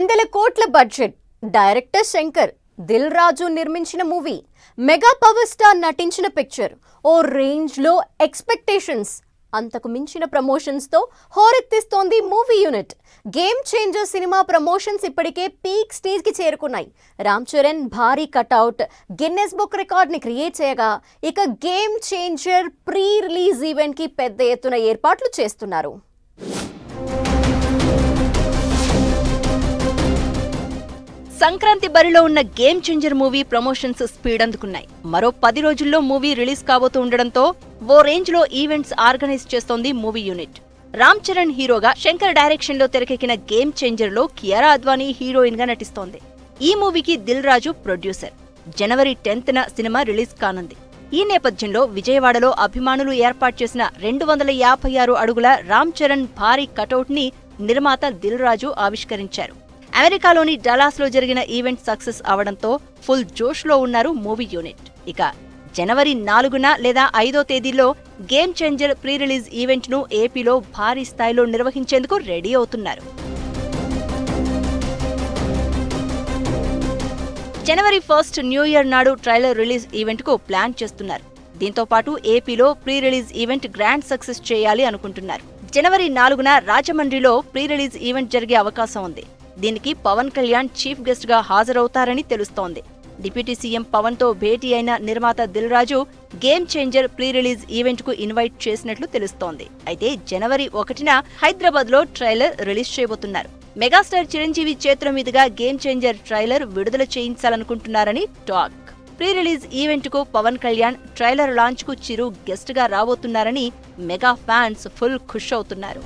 వందల కోట్ల budget, director Shankar, Dil Raju నిర్మించిన మూవీ, మెగా పవర్ స్టార్ నటించిన పిక్చర్, ఓ రేంజ్ లో ఎక్స్పెక్టేషన్స్, అంతకు మించిన ప్రమోషన్స్ తో హోరెత్తిస్తోంది movie unit. Game changer cinema promotions ఇప్పటికే పీక్ స్టేజ్ కి చేరుకున్నాయి. రామ్ చరణ్ భారీ కటౌట్ గిన్నెస్ బుక్ రికార్డ్ ని క్రియేట్ చేయగా, ఇక game changer pre release event కి పెద్ద ఎత్తున ఏర్పాట్లు చేస్తున్నారు. సంక్రాంతి బరిలో ఉన్న game changer movie promotions speed అందుకున్నాయి. మరో 10 రోజుల్లో మూవీ రిలీజ్ కాబోతూ ఉండడంతో ఓ రేంజ్ లో ఈవెంట్స్ ఆర్గనైజ్ చేస్తోంది మూవీ యూనిట్. రామ్ చరణ్ హీరోగా, శంకర్ డైరెక్షన్ లో తెరకెక్కిన గేమ్ చేంజర్ లో కియారా అద్వానీ హీరోయిన్ గా నటిస్తోంది. ఈ మూవీకి దిల్ రాజు ప్రొడ్యూసర్. జనవరి 10న సినిమా రిలీజ్ కానుంది. ఈ నేపథ్యంలో విజయవాడలో అభిమానులు ఏర్పాటు చేసిన 256 అడుగుల రామ్ చరణ్ భారీ కటౌట్ ని నిర్మాత దిల్ రాజు ఆవిష్కరించారు. అమెరికాలోని డలాస్ లో జరిగిన ఈవెంట్ సక్సెస్ అవడంతో ఫుల్ జోష్ లో ఉన్నారు మూవీ యూనిట్. ఇక జనవరి 4న లేదా 5వ తేదీలో గేమ్ చేంజర్ ప్రీ రిలీజ్ ఈవెంట్ ను ఏపీలో భారీ స్థాయిలో నిర్వహించేందుకు రెడీ అవుతున్నారు. జనవరి 1 న్యూ ఇయర్ నాడు ట్రైలర్ రిలీజ్ ఈవెంట్ కు ప్లాన్ చేస్తున్నారు. దీంతో పాటు ఏపీలో pre release event grand success చేయాలి అనుకుంటున్నారు. జనవరి 4న రాజమండ్రిలో ప్రీ రిలీజ్ ఈవెంట్ జరిగే అవకాశం ఉంది. దీనికి పవన్ కళ్యాణ్ చీఫ్ గెస్ట్ గా హాజరవుతారని తెలుస్తోంది. డిప్యూటీ సీఎం పవన్ తో భేటీ అయిన నిర్మాత Dil Raju game changer pre release event కు ఇన్వైట్ చేసినట్లు తెలుస్తోంది. అయితే జనవరి 1న హైదరాబాద్ లో ట్రైలర్ రిలీజ్ చేయబోతున్నారు. మెగాస్టార్ చిరంజీవి చేతుల మీదుగా గేమ్ చేంజర్ ట్రైలర్ విడుదల చేయించాలనుకుంటున్నారని టాక్. ప్రీ రిలీజ్ ఈవెంట్ కు పవన్ కళ్యాణ్, ట్రైలర్ లాంచ్ కు చిరు గెస్ట్ గా రాబోతున్నారని మెగా ఫ్యాన్స్ ఫుల్ ఖుష్ అవుతున్నారు.